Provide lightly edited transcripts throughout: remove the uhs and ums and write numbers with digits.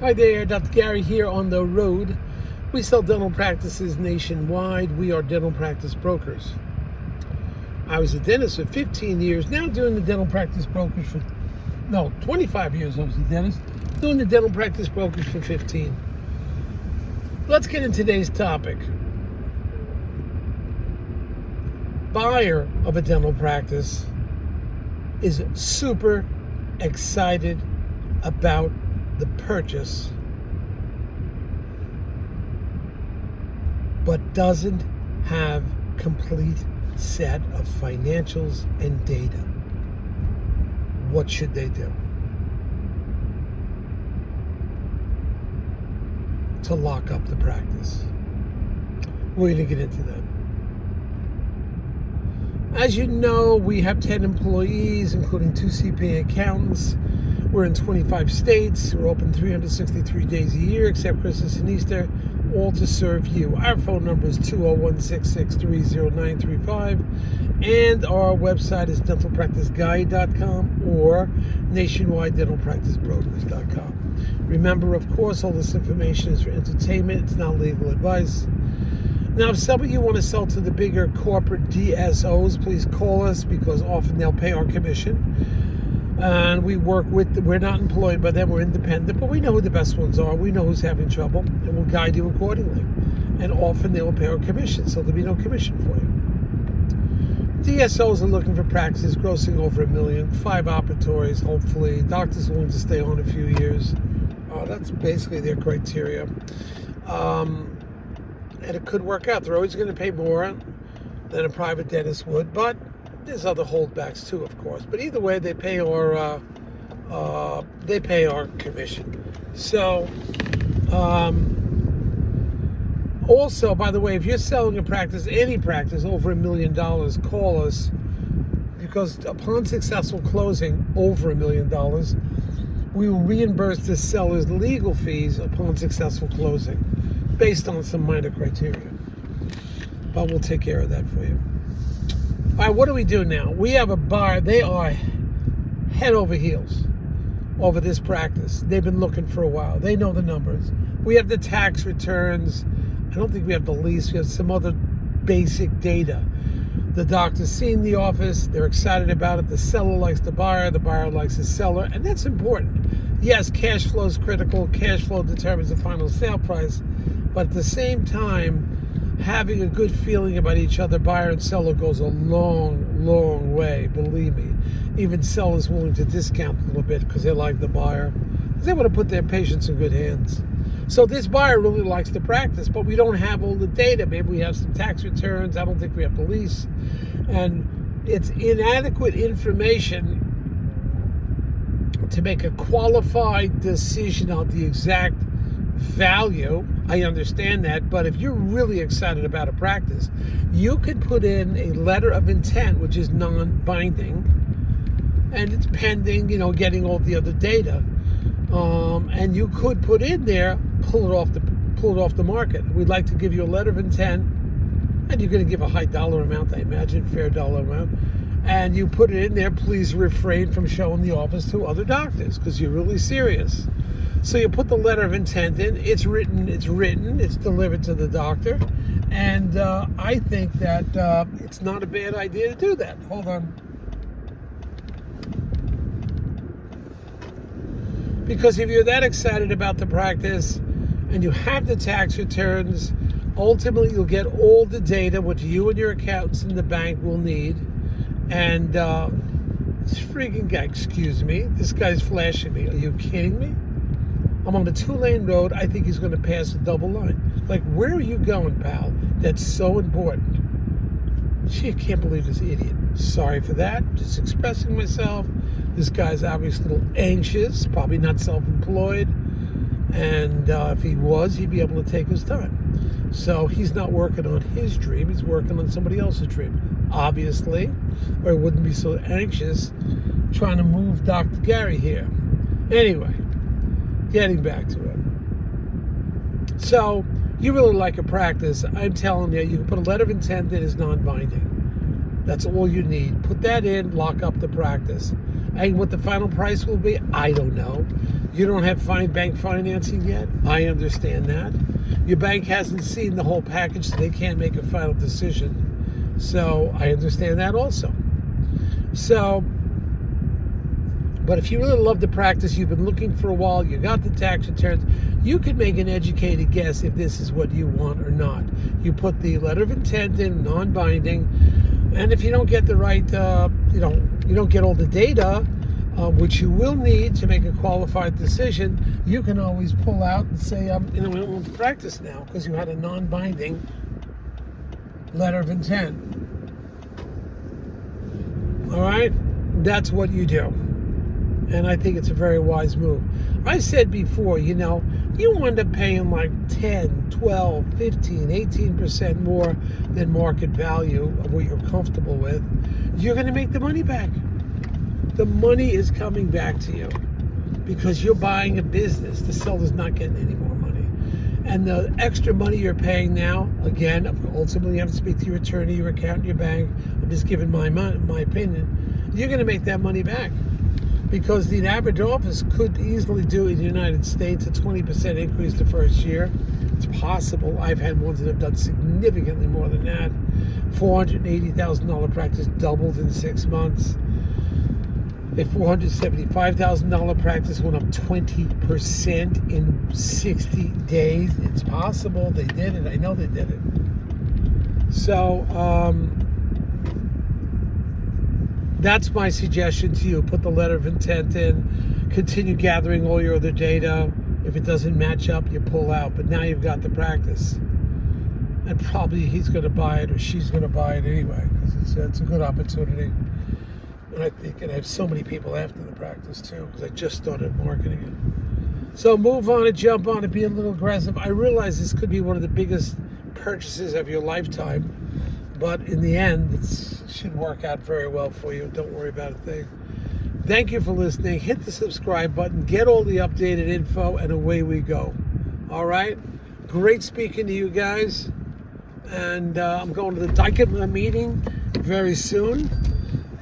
Hi there, Dr. Gary here on the road. We sell dental practices nationwide. We are dental practice brokers. I was a dentist for 15 years, now doing the dental practice brokers for, 25 years I was a dentist, doing the dental practice brokers for 15. Let's get into today's topic. Buyer of a dental practice is super excited about the purchase, but doesn't have complete set of financials and data. What should they do to lock up the practice? We're going to get into that. As you know, we have 10 employees, including 2 CPA accountants. We're in 25 states. We're open 363 days a year, except Christmas and Easter, all to serve you. Our phone number is 201-663-0935, and our website is dentalpracticeguide.com or nationwidedentalpracticebrokers.com. Remember, of course, all this information is for entertainment. It's not legal advice. Now, if some of you want to sell to the bigger corporate DSOs, please call us, because often they'll pay our commission. And we're not employed by them, we're independent, but we know who the best ones are. We know who's having trouble, and we'll guide you accordingly. And often they will pay our commission, so there'll be no commission for you. DSOs are looking for practices grossing over $1 million, 5 operatories, hopefully. Doctors willing to stay on a few years. That's basically their criteria. And it could work out. They're always going to pay more than a private dentist would, but there's other holdbacks too, of course. But either way, they pay our commission. So, also, by the way, if you're selling a practice, any practice over $1 million, call us, because upon successful closing over $1 million, we will reimburse the seller's legal fees upon successful closing, based on some minor criteria. But we'll take care of that for you. All right, what do we do now? We have a buyer. They are head over heels over this practice. They've been looking for a while. They know the numbers. We have the tax returns. I don't think we have the lease. We have some other basic data. The doctor's seen the office. They're excited about it. The seller likes the buyer likes the seller, and that's important. Yes, cash flow is critical. Cash flow determines the final sale price, but at the same time, having a good feeling about each other, buyer and seller, goes a long, long way, believe me. Even sellers willing to discount a little bit because they like the buyer, because they want to put their patients in good hands. So this buyer really likes the practice, but we don't have all the data. Maybe we have some tax returns. I don't think we have the lease. And it's inadequate information to make a qualified decision on the exact value. I understand that, but if you're really excited about a practice, you could put in a letter of intent, which is non-binding, and it's pending, getting all the other data. And you could put in there, pull it off the market. We'd like to give you a letter of intent, and you're going to give a high dollar amount, I imagine, fair dollar amount. And you put it in there, please refrain from showing the office to other doctors, because you're really serious. So you put the letter of intent in, it's written, it's delivered to the doctor, and I think that it's not a bad idea to do that. Hold on. Because if you're that excited about the practice, and you have the tax returns, ultimately you'll get all the data which you and your accountants in the bank will need, and this freaking guy, excuse me, this guy's flashing me. Are you kidding me? I'm on a 2-lane road. I think he's going to pass a double line. Like, where are you going, pal? That's so important. Gee, I can't believe this idiot. Sorry for that. Just expressing myself. This guy's obviously a little anxious, probably not self-employed. And if he was, he'd be able to take his time. So he's not working on his dream. He's working on somebody else's dream, obviously, or he wouldn't be so anxious trying to move Dr. Gary here. Anyway, getting back to it. So you really like a practice. I'm telling you, you can put a letter of intent that is non-binding. That's all you need. Put that in, lock up the practice. And what the final price will be, I don't know. You don't have bank financing yet. I understand that. Your bank hasn't seen the whole package, so they can't make a final decision. So I understand that also. So, but if you really love the practice, you've been looking for a while, you got the tax returns, you can make an educated guess if this is what you want or not. You put the letter of intent in, non-binding, and if you don't get the right, you don't get all the data, which you will need to make a qualified decision, you can always pull out and say, I don't want to practice now because you had a non-binding letter of intent. All right? That's what you do. And I think it's a very wise move. I said before, you wind up paying like 10, 12, 15, 18% more than market value of what you're comfortable with. You're going to make the money back. The money is coming back to you because you're buying a business. The seller's not getting any more money. And the extra money you're paying now, again, ultimately you have to speak to your attorney, your accountant, your bank. I'm just giving my opinion. You're going to make that money back. Because the average office could easily do in the United States a 20% increase the first year. It's possible. I've had ones that have done significantly more than that. $480,000 practice doubled in 6 months. A $475,000 practice went up 20% in 60 days. It's possible. They did it. I know they did it. So, that's my suggestion to you. Put the letter of intent in, continue gathering all your other data. If it doesn't match up, you pull out. But now you've got the practice. And probably he's going to buy it or she's going to buy it anyway, because it's a good opportunity. And I think I have so many people after the practice too, because I just started marketing it. So move on and jump on and be a little aggressive. I realize this could be one of the biggest purchases of your lifetime. But in the end, it should work out very well for you. Don't worry about a thing. Thank you for listening. Hit the subscribe button. Get all the updated info, and away we go. All right? Great speaking to you guys. And I'm going to the DICA meeting very soon.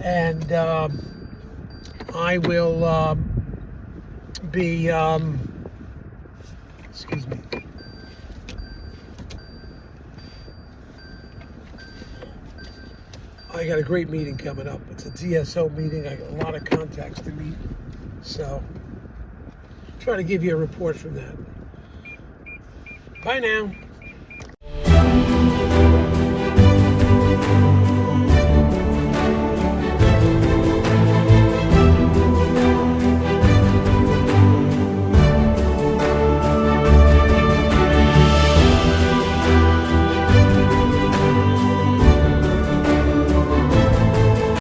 And I will be... excuse me. I got a great meeting coming up. It's a DSO meeting. I got a lot of contacts to meet. So, try to give you a report from that. Bye now.